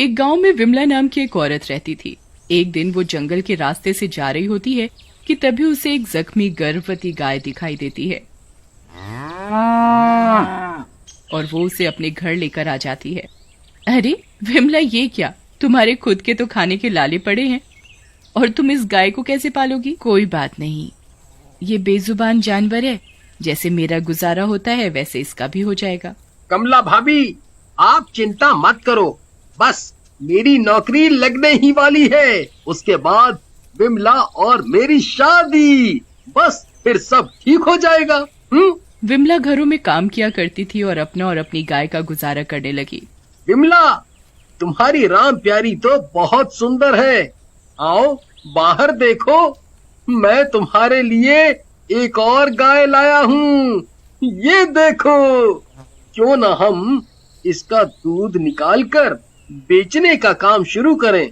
एक गांव में विमला नाम की एक औरत रहती थी। एक दिन वो जंगल के रास्ते से जा रही होती है कि तभी उसे एक जख्मी गर्भवती गाय दिखाई देती है और वो उसे अपने घर लेकर आ जाती है। अरे विमला, ये क्या? तुम्हारे खुद के तो खाने के लाले पड़े हैं और तुम इस गाय को कैसे पालोगी? कोई बात नहीं, ये बेजुबान जानवर है, जैसे मेरा गुजारा होता है वैसे इसका भी हो जाएगा। कमला भाभी, आप चिंता मत करो, बस मेरी नौकरी लगने ही वाली है। उसके बाद विमला और मेरी शादी, बस फिर सब ठीक हो जाएगा। विमला घरों में काम किया करती थी और अपना और अपनी गाय का गुजारा करने लगी। विमला, तुम्हारी राम प्यारी तो बहुत सुंदर है। आओ बाहर देखो, मैं तुम्हारे लिए एक और गाय लाया हूँ। ये देखो, क्यों ना हम इसका दूध निकालकर बेचने का काम शुरू करें।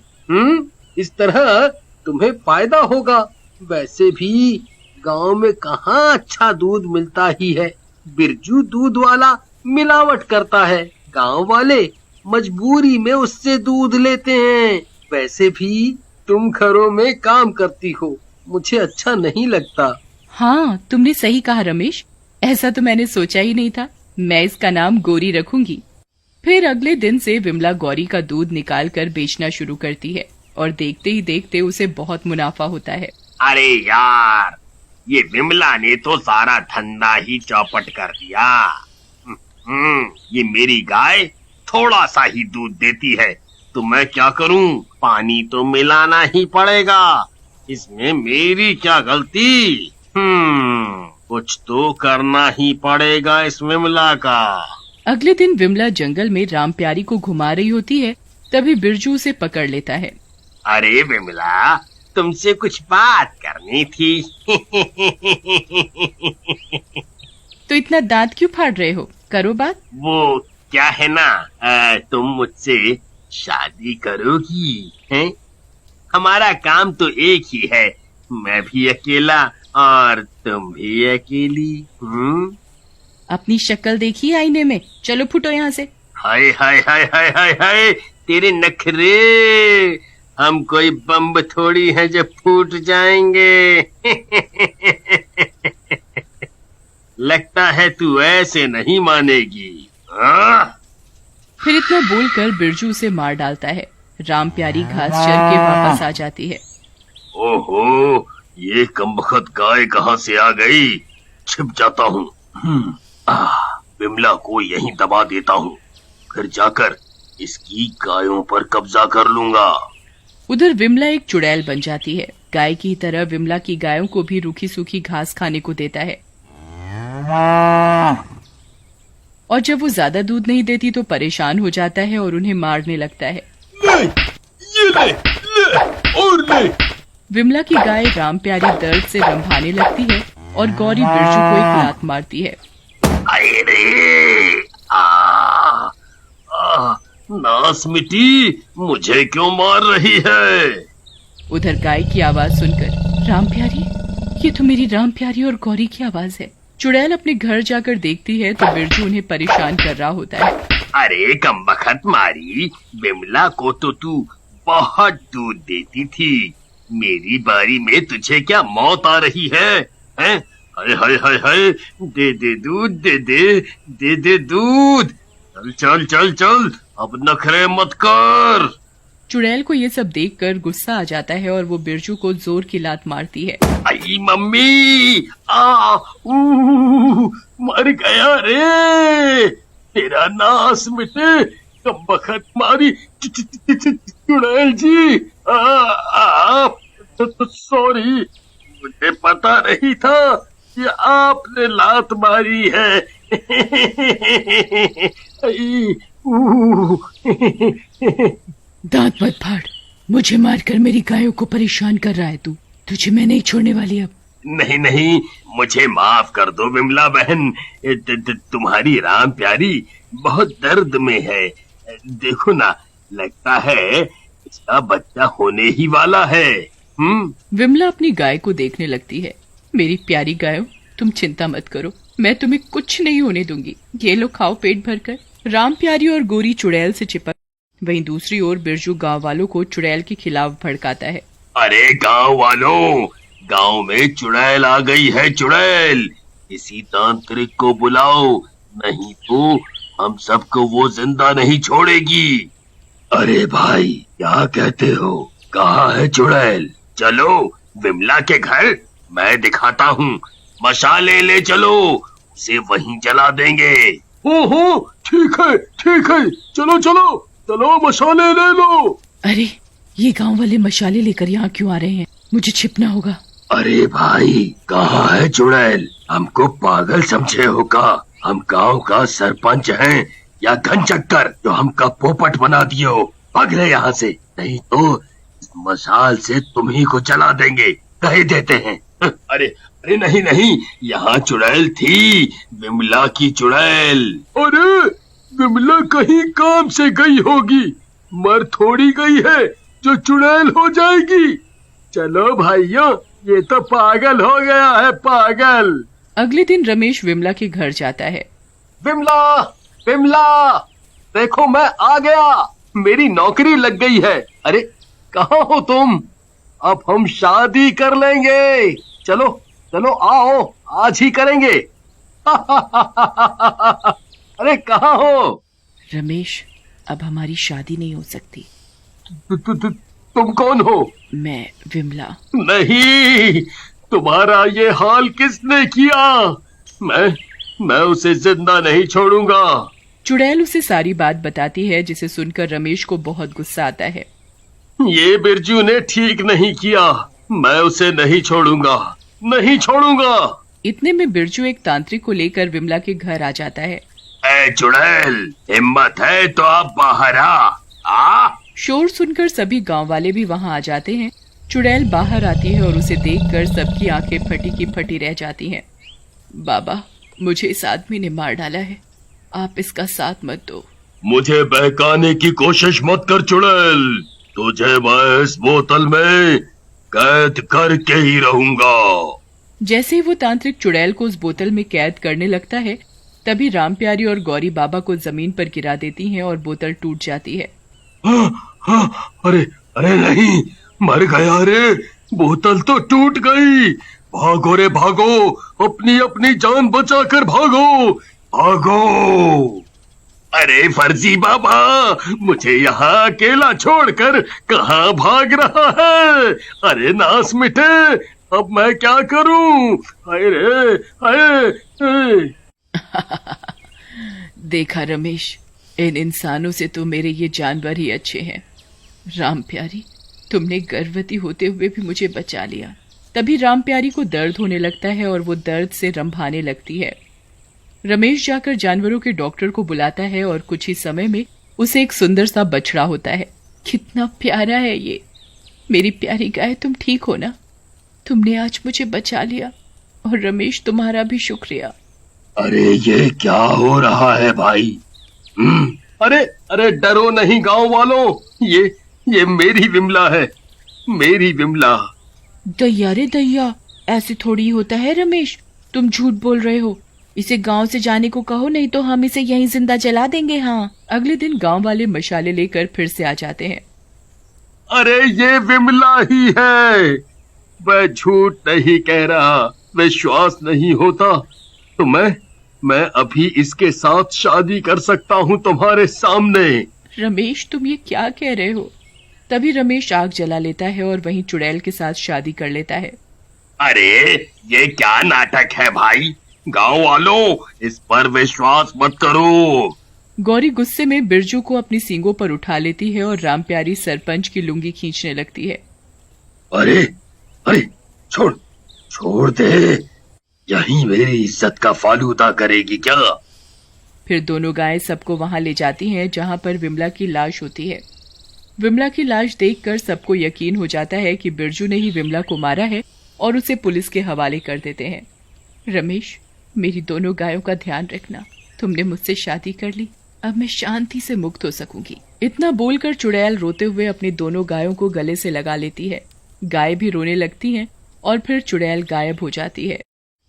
इस तरह तुम्हें फायदा होगा। वैसे भी गांव में कहाँ अच्छा दूध मिलता ही है। बिरजू दूध वाला मिलावट करता है, गांव वाले मजबूरी में उससे दूध लेते हैं। वैसे भी तुम घरों में काम करती हो, मुझे अच्छा नहीं लगता। हाँ, तुमने सही कहा रमेश, ऐसा तो मैंने सोचा ही नहीं था। मैं इसका नाम गौरी रखूंगी। फिर अगले दिन से विमला गौरी का दूध निकाल कर बेचना शुरू करती है और देखते ही देखते उसे बहुत मुनाफा होता है। अरे यार, ये विमला ने तो सारा धंधा ही चौपट कर दिया। ये मेरी गाय थोड़ा सा ही दूध देती है, तो मैं क्या करूं? पानी तो मिलाना ही पड़ेगा। इसमें मेरी क्या गलती? कुछ तो करना ही पड़ेगा इस विमला का। अगले दिन विमला जंगल में राम प्यारी को घुमा रही होती है, तभी बिरजू उसे पकड़ लेता है। अरे विमला, तुमसे कुछ बात करनी थी। तो इतना दांत क्यों फाड़ रहे हो? करो बात। वो क्या है ना, तुम मुझसे शादी करोगी? हैं? हमारा काम तो एक ही है, मैं भी अकेला और तुम भी अकेली। अपनी शक्ल देखी आईने में, चलो फुटो यहाँ से। हाय हाय हाय हाय हाय हाय, तेरे नखरे! हम कोई बम्ब थोड़ी हैं जो फूट जाएंगे। लगता है तू ऐसे नहीं मानेगी। फिर इतना बोलकर बिरजू उसे मार डालता है। राम प्यारी घास चर के वापस आ जाती है। ओहो, ये कमबख्त गाय कहाँ से आ गई? छिप जाता हूँ। विमला को यहीं दबा देता हूँ, फिर जाकर इसकी गायों पर कब्जा कर लूंगा। उधर विमला एक चुड़ैल बन जाती है। गाय की तरह विमला की गायों को भी रूखी सूखी घास खाने को देता है और जब वो ज्यादा दूध नहीं देती तो परेशान हो जाता है और उन्हें मारने लगता है। ले और ले। विमला की गाय राम प्यारी दर्द से रंभाने लगती है और गौरी बिरजू को एक लात मारती है। नास मिटी, मुझे क्यों मार रही है? उधर गाय की आवाज सुनकर, राम प्यारी, ये तो मेरी राम प्यारी और गौरी की आवाज है। चुड़ैल अपने घर जाकर देखती है तो बिरजू उन्हें परेशान कर रहा होता है। अरे कमबख्त मारी, विमला को तो तू बहुत दूध देती थी, मेरी बारी में तुझे क्या मौत आ रही है? हैं? हाय हाय हाय हाय, दे दे दूध, दे दे दूध। चल चल चल चल, अब नखरे मत कर। चुड़ैल को ये सब देखकर गुस्सा आ जाता है और वो बिरजू को जोर की लात मारती है। आई मम्मी, मर गया रे, तेरा नास मिटे कमबख्त मारी। चुड़ैल जी, सॉरी, मुझे पता नहीं था कि आपने लात मारी है। दांत मत फाड़, मुझे मारकर मेरी गायों को परेशान कर रहा है तू। तुझे मैं नहीं छोड़ने वाली अब। नहीं नहीं, मुझे माफ कर दो विमला बहन, तुम्हारी राम प्यारी बहुत दर्द में है। देखो ना, लगता है इसका बच्चा होने ही वाला है। विमला अपनी गाय को देखने लगती है। मेरी प्यारी गायों, तुम चिंता मत करो, मैं तुम्हें कुछ नहीं होने दूंगी। ये लो खाओ पेट भरकर। राम प्यारी और गोरी चुड़ैल से चिपक वहीं दूसरी ओर बिरजू गांव वालों को चुड़ैल के खिलाफ भड़काता है। अरे गांव वालों, गांव में चुड़ैल आ गई है। चुड़ैल, इसी तांत्रिक को बुलाओ, नहीं तो हम सबको वो जिंदा नहीं छोड़ेगी। अरे भाई, क्या कहते हो? कहाँ है चुड़ैल? चलो विमला के घर, मैं दिखाता हूँ। मशाले ले चलो, उसे वहीं जला देंगे। हो, ठीक है, चलो चलो चलो, मशाले ले लो। अरे, ये गांव वाले मशाले लेकर यहाँ क्यों आ रहे हैं? मुझे छिपना होगा। अरे भाई, कहाँ है चुड़ैल? हमको पागल समझे हो का? हम गांव का सरपंच हैं या घन चक्कर जो हमका पोपट बना दिए हो? भाग ले यहाँ से, नहीं तो इस मशाल से तुम ही को जला देंगे, कह देते हैं। अरे अरे नहीं, यहाँ चुड़ैल थी, विमला की चुड़ैल। अरे, विमला कहीं काम से गई होगी, मर थोड़ी गई है जो चुड़ैल हो जाएगी। चलो भाइयों, ये तो पागल हो गया है, पागल। अगले दिन रमेश विमला के घर जाता है। विमला, देखो मैं आ गया, मेरी नौकरी लग गई है। अरे कहाँ हो तुम? अब हम शादी कर लेंगे। चलो चलो आओ, आज ही करेंगे। अरे कहाँ हो? रमेश, अब हमारी शादी नहीं हो सकती। तुम कौन हो? मैं विमला। नहीं, तुम्हारा ये हाल किसने किया? मैं उसे जिंदा नहीं छोड़ूंगा। चुड़ैल उसे सारी बात बताती है, जिसे सुनकर रमेश को बहुत गुस्सा आता है। ये बिरजू ने ठीक नहीं किया, मैं उसे नहीं छोड़ूंगा। इतने में बिरजू एक तांत्रिक को लेकर विमला के घर आ जाता है। ए चुड़ैल, हिम्मत है तो आप बाहर आ। शोर सुनकर सभी गांव वाले भी वहां आ जाते हैं। चुड़ैल बाहर आती है और उसे देखकर सबकी आंखें फटी की फटी रह जाती हैं। बाबा, मुझे इस आदमी ने मार डाला है, आप इसका साथ मत दो। मुझे बहकाने की कोशिश मत कर चुड़ैल, तुझे मैं इस बोतल में कैद करके ही रहूंगा। जैसे ही वो तांत्रिक चुड़ैल को उस बोतल में कैद करने लगता है, तभी राम प्यारी और गौरी बाबा को जमीन पर गिरा देती हैं और बोतल टूट जाती है। अरे नहीं, मर गया रे, बोतल तो टूट गई। भागो रे भागो, अपनी जान बचाकर भागो। अरे फर्जी बाबा, मुझे यहाँ अकेला छोड़कर कहाँ भाग रहा है? अरे नास मिटे, अब मैं क्या करूं? हाय रे हाय। देखा रमेश, इन इंसानों से तो मेरे ये जानवर ही अच्छे हैं। राम प्यारी, तुमने गर्भवती होते हुए भी मुझे बचा लिया। तभी राम प्यारी को दर्द होने लगता है और वो दर्द से रंभाने लगती है। रमेश जाकर जानवरों के डॉक्टर को बुलाता है और कुछ ही समय में उसे एक सुंदर सा बछड़ा होता है। कितना प्यारा है ये। मेरी प्यारी गाय, तुम ठीक हो ना? तुमने आज मुझे बचा लिया, और रमेश तुम्हारा भी शुक्रिया। अरे ये क्या हो रहा है भाई? अरे डरो नहीं गांव वालों, ये मेरी विमला है, मेरी विमला। दैया रे दैया, ऐसे थोड़ी होता है रमेश, तुम झूठ बोल रहे हो। इसे गांव से जाने को कहो, नहीं तो हम इसे यहीं जिंदा जला देंगे। हाँ। अगले दिन गांव वाले मशाले लेकर फिर से आ जाते हैं। अरे ये विमला ही है, मैं झूठ नहीं कह रहा, विश्वास नहीं होता तो मैं अभी इसके साथ शादी कर सकता हूँ तुम्हारे सामने। रमेश, तुम ये क्या कह रहे हो? तभी रमेश आग जला लेता है और वहीं चुड़ैल के साथ शादी कर लेता है। अरे ये क्या नाटक है भाई? गांव वालों, इस पर विश्वास मत करो। गौरी गुस्से में बिरजू को अपनी सींगों पर उठा लेती है और राम प्यारी सरपंच की लुंगी खींचने लगती है। अरे छोड़ दे, यहीं मेरी इज्जत का फालूदा करेगी क्या? फिर दोनों गायें सबको वहां ले जाती हैं जहां पर विमला की लाश होती है। विमला की लाश देखकर सबको यकीन हो जाता है कि बिरजू ने ही विमला को मारा है और उसे पुलिस के हवाले कर देते हैं। रमेश, मेरी दोनों गायों का ध्यान रखना। तुमने मुझसे शादी कर ली, अब मैं शांति से मुक्त हो सकूंगी। इतना बोलकर चुड़ैल रोते हुए अपनी दोनों गायों को गले से लगा लेती है। गाय भी रोने लगती हैं और फिर चुड़ैल गायब हो जाती है।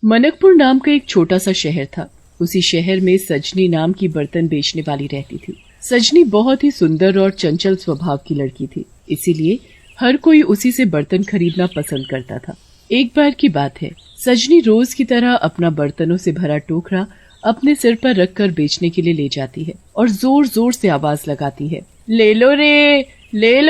मनकपुर नाम का एक छोटा सा शहर था। उसी शहर में सजनी नाम की बर्तन बेचने वाली रहती थी। सजनी बहुत ही सुंदर और चंचल स्वभाव की लड़की थी, इसीलिए हर कोई उसी से बर्तन खरीदना पसंद करता था। एक बार की बात है, सजनी रोज की तरह अपना बर्तनों से भरा टोकरा अपने सिर पर रखकर बेचने के लिए ले जाती है और जोर जोर से आवाज लगाती है, ले लो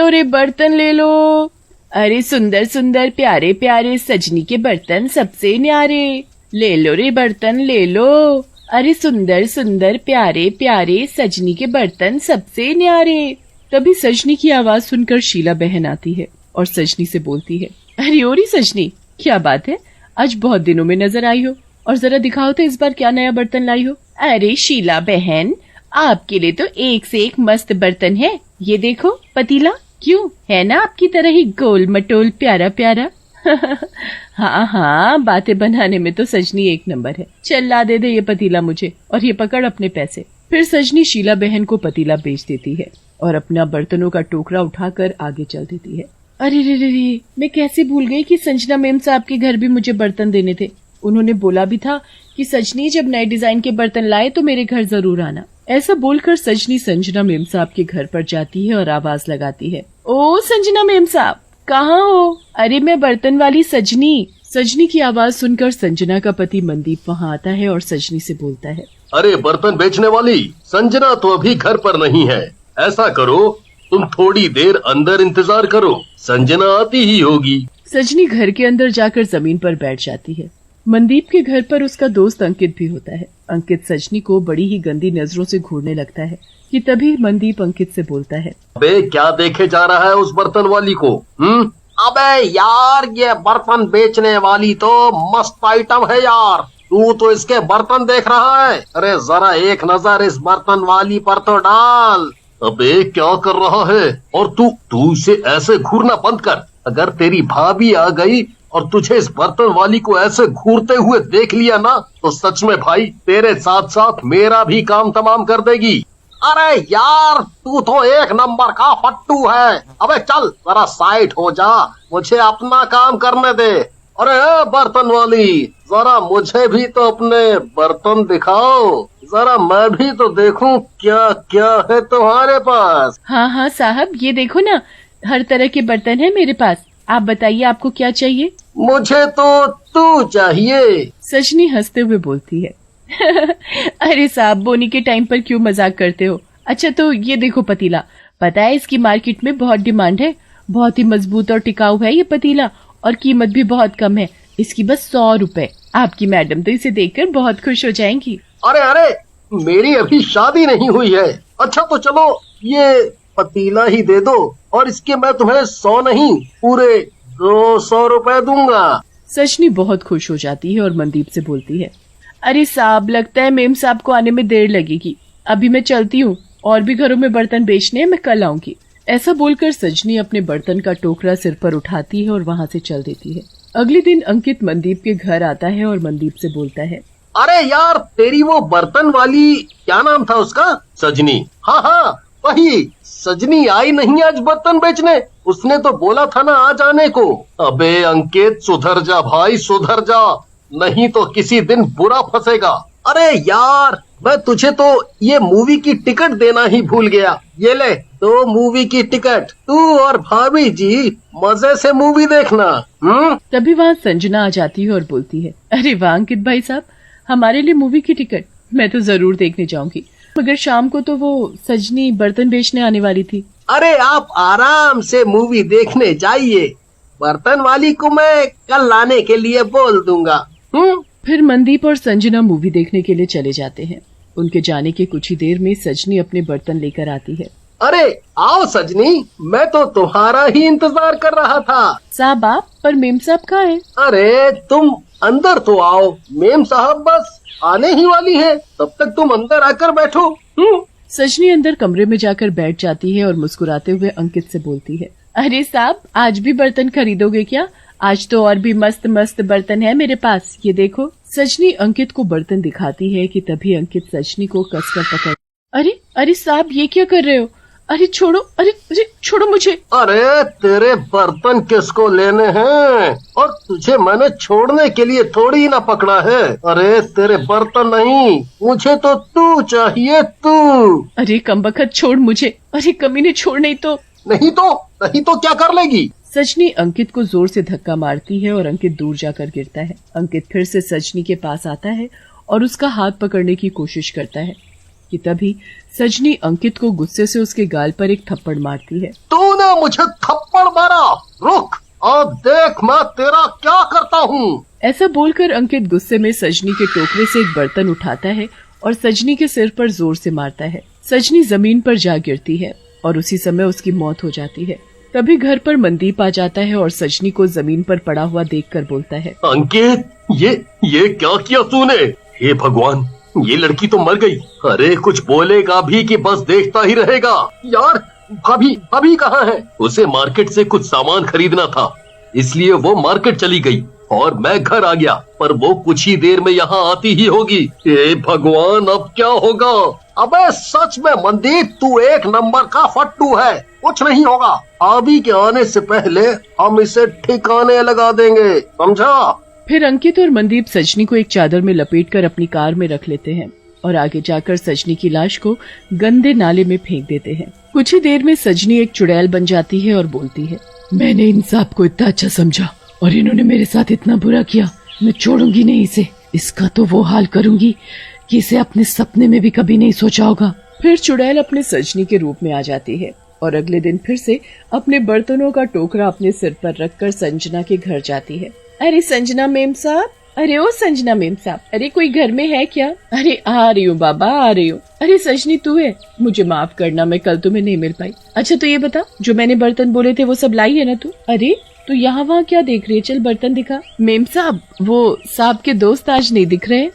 रे बर्तन ले लो। अरे सुंदर सुंदर प्यारे प्यारे सजनी के बर्तन सबसे न्यारे, ले लो रे बर्तन ले लो। अरे सुंदर सुंदर प्यारे प्यारे सजनी के बर्तन सबसे न्यारे। तभी सजनी की आवाज सुनकर शीला बहन आती है और सजनी से बोलती है, अरे ओरी सजनी, क्या बात है, आज बहुत दिनों में नजर आई हो, और जरा दिखाओ तो इस बार क्या नया बर्तन लाई हो। अरे शीला बहन, आपके लिए तो एक से एक मस्त बर्तन है, ये देखो पतीला, क्यों है ना आपकी तरह ही गोल मटोल प्यारा प्यारा। हाँ, बातें बनाने में तो सजनी एक नंबर है। चल ला दे ये पतीला मुझे, और ये पकड़ अपने पैसे। फिर सजनी शीला बहन को पतीला बेच देती है और अपना बर्तनों का टोकरा उठाकर आगे चल देती है। अरे रे, मैं कैसे भूल गई कि संजना मेम साहब के घर भी मुझे बर्तन देने थे। उन्होंने बोला भी था कि सजनी जब नए डिजाइन के बर्तन लाए तो मेरे घर जरूर आना। ऐसा बोलकर सजनी संजना मेम साहब के घर पर जाती है और आवाज लगाती है, ओ संजना मेम साहब, कहाँ हो? अरे मैं बर्तन वाली सजनी। सजनी की आवाज सुनकर संजना का पति मनदीप वहाँ आता है और सजनी से बोलता है, अरे बर्तन बेचने वाली, संजना तो अभी घर पर नहीं है। ऐसा करो, तुम थोड़ी देर अंदर इंतजार करो, संजना आती ही होगी। सजनी घर के अंदर जाकर जमीन पर बैठ जाती है। मनदीप के घर पर उसका दोस्त अंकित भी होता है। अंकित सजनी को बड़ी ही गंदी नजरों से घूरने लगता है कि तभी मनदीप अंकित से बोलता है, अबे क्या देखे जा रहा है उस बर्तन वाली को? अबे यार, ये बर्तन बेचने वाली तो मस्त आइटम है यार, तू तो इसके बर्तन देख रहा है। अरे जरा एक नजर इस बर्तन वाली पर तो डाल। अबे क्या कर रहा है? और तू इसे ऐसे घूरना बंद कर। अगर तेरी भाभी आ गई और तुझे इस बर्तन वाली को ऐसे घूरते हुए देख लिया ना, तो सच में भाई तेरे साथ साथ मेरा भी काम तमाम कर देगी। अरे यार, तू तो एक नंबर का फट्टू है। अबे चल जरा साइड हो जा, मुझे अपना काम करने दे। अरे बर्तन वाली, जरा मुझे भी तो अपने बर्तन दिखाओ, जरा मैं भी तो देखूं क्या क्या है तुम्हारे पास। हाँ साहब, ये देखो ना, हर तरह के बर्तन है मेरे पास। आप बताइए आपको क्या चाहिए? मुझे तो तू चाहिए, सजनी हंसते हुए बोलती है। अरे साहब, बोनी के टाइम पर क्यों मजाक करते हो? अच्छा तो ये देखो पतीला, पता है इसकी मार्केट में बहुत डिमांड है, बहुत ही मजबूत और टिकाऊ है ये पतीला, और कीमत भी बहुत कम है, इसकी बस 100 रुपए। आपकी मैडम तो इसे देखकर बहुत खुश हो जाएंगी। अरे मेरी अभी शादी नहीं हुई है। अच्छा तो चलो ये पतीला ही दे दो, और इसके मैं तुम्हें 100 नहीं पूरे 200 रुपए दूंगा। सजनी बहुत खुश हो जाती है और मनदीप से बोलती है, अरे साहब, लगता है मेम साहब को आने में देर लगेगी, अभी मैं चलती हूँ, और भी घरों में बर्तन बेचने हैं, मैं कल आऊंगी। ऐसा बोलकर सजनी अपने बर्तन का टोकरा सिर पर उठाती है और वहाँ से चल देती है। अगले दिन अंकित मनदीप के घर आता है और मनदीप से बोलता है, अरे यार, तेरी वो बर्तन वाली, क्या नाम था उसका? सजनी। हाँ वही सजनी आई नहीं आज बर्तन बेचने, उसने तो बोला था ना आज आने को। अबे अंकित, सुधर जा भाई, सुधर जा, नहीं तो किसी दिन बुरा फंसेगा। अरे यार, मैं तुझे तो ये मूवी की टिकट देना ही भूल गया। ये ले 2 मूवी की टिकट, तू और भाभी जी मजे से मूवी देखना। तभी वहाँ संजना आ जाती है और बोलती है, अरे वाह अंकित भाई साहब, हमारे लिए मूवी की टिकट, मैं तो जरूर देखने जाऊंगी, मगर शाम को तो वो सजनी बर्तन बेचने आने वाली थी। अरे आप आराम से मूवी देखने जाइए, बर्तन वाली को मैं कल लाने के लिए बोल दूंगा। फिर मनदीप और संजना मूवी देखने के लिए चले जाते हैं। उनके जाने के कुछ ही देर में सजनी अपने बर्तन लेकर आती है। अरे आओ सजनी, मैं तो तुम्हारा ही इंतजार कर रहा था। साहब आप, पर मेम साहब कहाँ है? अरे तुम अंदर तो आओ, मेम साहब बस आने ही वाली है, तब तक तुम अंदर आकर बैठो। सजनी अंदर कमरे में जाकर बैठ जाती है और मुस्कुराते हुए अंकित से बोलती है, अरे साहब, आज भी बर्तन खरीदोगे क्या? आज तो और भी मस्त मस्त बर्तन है मेरे पास, ये देखो। सजनी अंकित को बर्तन दिखाती है कि तभी अंकित सजनी को कसकर पकड़, अरे साहब, ये क्या कर रहे हो? अरे छोड़ो, अरे छोड़ो मुझे। अरे तेरे बर्तन किसको लेने हैं? और तुझे मैंने छोड़ने के लिए थोड़ी ना पकड़ा है। अरे तेरे बर्तन नहीं, मुझे तो तू चाहिए, तू। अरे कमबख्त छोड़ मुझे। अरे कमीने छोड़, नहीं तो क्या कर लेगी? सजनी अंकित को जोर से धक्का मारती है और अंकित दूर जाकर गिरता है। अंकित फिर से सजनी के पास आता है और उसका हाथ पकड़ने की कोशिश करता है कि तभी सजनी अंकित को गुस्से से उसके गाल पर एक थप्पड़ मारती है। तूने मुझे थप्पड़ मारा, रुक और देख मैं तेरा क्या करता हूँ। ऐसा बोलकर अंकित गुस्से में सजनी के टोकरे से एक बर्तन उठाता है और सजनी के सिर पर जोर से मारता है। सजनी जमीन पर जा गिरती है और उसी समय उसकी मौत हो जाती है। तभी घर पर मनदीप आ जाता है और सजनी को जमीन पर पड़ा हुआ देखकर बोलता है, अंकित ये क्या किया तूने? हे भगवान, ये लड़की तो मर गई। अरे कुछ बोलेगा भी कि बस देखता ही रहेगा। यार भाभी कहाँ है? उसे मार्केट से कुछ सामान खरीदना था, इसलिए वो मार्केट चली गई और मैं घर आ गया, पर वो कुछ ही देर में यहाँ आती ही होगी। हे भगवान, अब क्या होगा? अबे सच में मनदीप, तू एक नंबर का फट्टू है। कुछ नहीं होगा, भाभी के आने से पहले हम इसे ठिकाने लगा देंगे, समझा? फिर अंकित और मनदीप सजनी को एक चादर में लपेटकर अपनी कार में रख लेते हैं और आगे जाकर सजनी की लाश को गंदे नाले में फेंक देते हैं। कुछ ही देर में सजनी एक चुड़ैल बन जाती है और बोलती है, मैंने इन सब को इतना अच्छा समझा और इन्होंने मेरे साथ इतना बुरा किया, मैं छोड़ूंगी नहीं इसे। इसका तो वो हाल करूंगी कि इसे अपने सपने में भी कभी नहीं सोचा होगा। फिर चुड़ैल अपने सजनी के रूप में आ जाती है और अगले दिन फिर से अपने बर्तनों का टोकरा अपने सिर पर रखकर संजना के घर जाती है। अरे संजना मेम साहब, अरे ओ संजना मेम साहब, अरे कोई घर में है क्या? अरे आ रही हूँ बाबा, आ रही हूँ। अरे सजनी तू है? मुझे माफ करना, मैं कल तुम्हें नहीं मिल पाई। अच्छा तो ये बता, जो मैंने बर्तन बोले थे वो सब लाई है ना तू? अरे तो यहाँ वहाँ क्या देख रही है, चल बर्तन दिखा। मेम साहब, वो साहब के दोस्त आज नहीं दिख रहे हैं।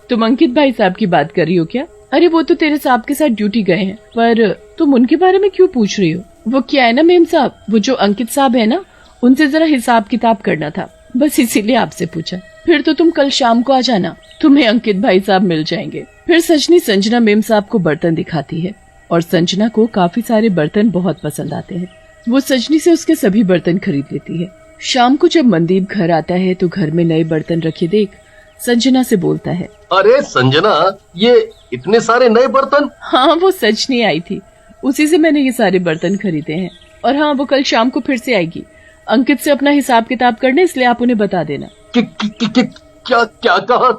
तुम अंकित भाई साहब की बात कर रही हो क्या? अरे वो तो तेरे साहब के साथ ड्यूटी गए हैं, पर तुम उनके बारे में क्यों पूछ रही हो? वो क्या है ना मेम साहब, वो जो अंकित साहब है ना, उनसे जरा हिसाब किताब करना था, बस इसीलिए आपसे पूछा। फिर तो तुम कल शाम को आ जाना, तुम्हें अंकित भाई साहब मिल जाएंगे। फिर सजनी संजना मेम साहब को बर्तन दिखाती है और संजना को काफी सारे बर्तन बहुत पसंद आते हैं। वो सजनी से उसके सभी बर्तन खरीद लेती है। शाम को जब मनदीप घर आता है तो घर में नए बर्तन रखे देख संजना से बोलता है, अरे संजना, ये इतने सारे नए बर्तन? हाँ वो सजनी आई थी, उसी से मैंने ये सारे बर्तन खरीदे हैं। और हाँ वो कल शाम को फिर से आएगी अंकित से अपना हिसाब किताब करने, इसलिए आप उन्हें बता देना। क्या कहा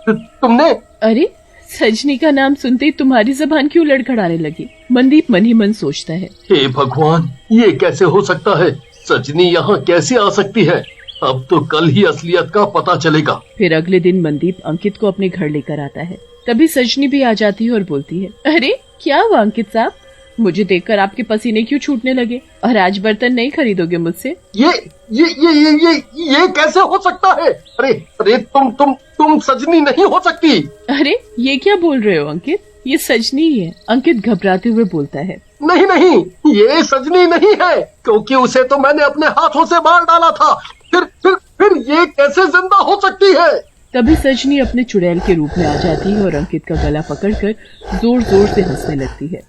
तुमने? अरे सजनी का नाम सुनते ही तुम्हारी जबान क्यों लड़खड़ाने लगी? मनदीप मन ही मन सोचता है, हे भगवान, ये कैसे हो सकता है? सजनी यहाँ कैसे आ सकती है? अब तो कल ही असलियत का पता चलेगा। फिर अगले दिन मनदीप अंकित को अपने घर लेकर आता है। तभी सजनी भी आ जाती है और बोलती है, अरे क्या हुआ अंकित साहब, मुझे देखकर आपके पसीने क्यों छूटने लगे और आज बर्तन नहीं खरीदोगे मुझसे? ये कैसे हो सकता है? अरे तुम सजनी नहीं हो सकती। अरे ये क्या बोल रहे हो अंकित, ये सजनी ही है। अंकित घबराते हुए बोलता है, नहीं, ये सजनी नहीं है, क्योंकि उसे तो मैंने अपने हाथों से मार डाला था। फिर ये कैसे जिंदा हो सकती है? तभी सजनी अपने चुड़ैल के रूप में आ जाती है और अंकित का गला पकड़कर जोर जोर से हंसने लगती है।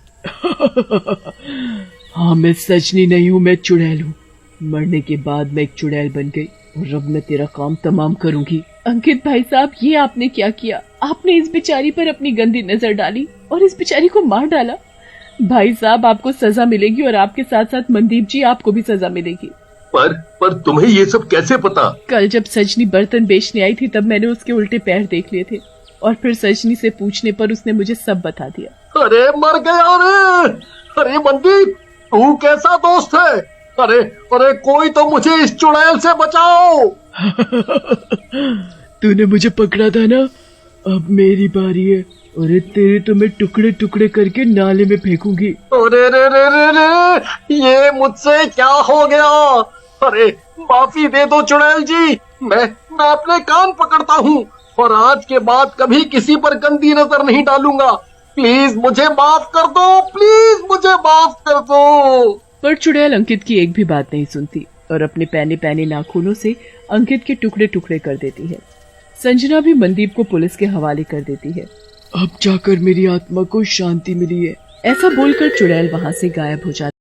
हाँ मैं सजनी नहीं हूँ, मैं चुड़ैल हूँ। मरने के बाद मैं एक चुड़ैल बन गई और अब मैं तेरा काम तमाम करूंगी। अंकित भाई साहब, ये आपने क्या किया? आपने इस बेचारी पर अपनी गंदी नजर डाली और इस बेचारी को मार डाला। भाई साहब आपको सजा मिलेगी और आपके साथ साथ मनदीप जी आपको भी सजा मिलेगी। पर तुम्हें ये सब कैसे पता? कल जब सजनी बर्तन बेचने आई थी तब मैंने उसके उल्टे पैर देख लिए थे और फिर सजनी से पूछने पर उसने मुझे सब बता दिया। अरे मर गया रे! अरे मनदीप, तू कैसा दोस्त है? अरे कोई तो मुझे इस चुड़ैल से बचाओ। तूने मुझे पकड़ा था ना, अब मेरी बारी है। अरे तेरे तो मैं टुकड़े टुकड़े करके नाले में फेंकूंगी। अरे रे, ये मुझसे क्या हो गया? अरे माफी दे दो चुड़ैल जी, मैं अपने कान पकड़ता हूँ और आज के बाद कभी किसी पर गंदी नजर नहीं डालूंगा। प्लीज मुझे माफ कर दो, प्लीज मुझे माफ कर दो। पर चुड़ैल अंकित की एक भी बात नहीं सुनती और अपने पैने पैने नाखूनों से अंकित के टुकड़े टुकड़े कर देती है। संजना भी मनदीप को पुलिस के हवाले कर देती है। अब जाकर मेरी आत्मा को शांति मिली है। ऐसा बोलकर चुड़ैल वहां से गायब हो जाती